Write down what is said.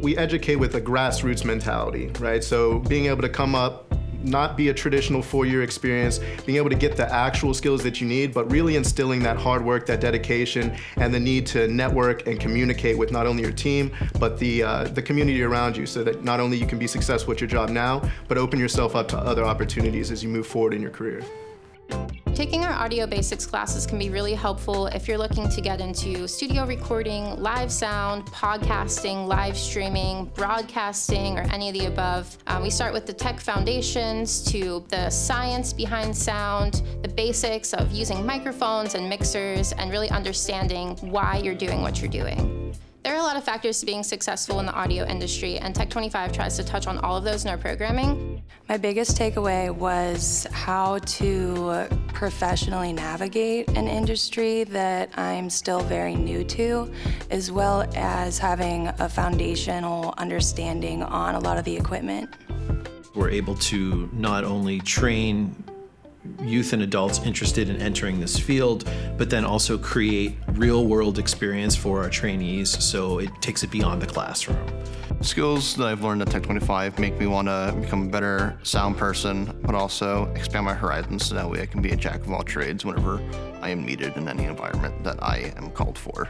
we educate with a grassroots mentality, right? So being able to come up, not be a traditional 4-year experience, being able to get the actual skills that you need, but really instilling that hard work, that dedication, and the need to network and communicate with not only your team, but the community around you, so that not only you can be successful at your job now, but open yourself up to other opportunities as you move forward in your career. Taking our audio basics classes can be really helpful if you're looking to get into studio recording, live sound, podcasting, live streaming, broadcasting, or any of the above. We start with the tech foundations to the science behind sound, the basics of using microphones and mixers, and really understanding why you're doing what you're doing. There are a lot of factors to being successful in the audio industry, and Tech 25 tries to touch on all of those in our programming. My biggest takeaway was how to professionally navigate an industry that I'm still very new to, as well as having a foundational understanding on a lot of the equipment. We're able to not only train youth and adults interested in entering this field, but then also create real-world experience for our trainees, so it takes it beyond the classroom. Skills that I've learned at Tech 25 make me want to become a better sound person, but also expand my horizons so that way I can be a jack of all trades whenever I am needed in any environment that I am called for.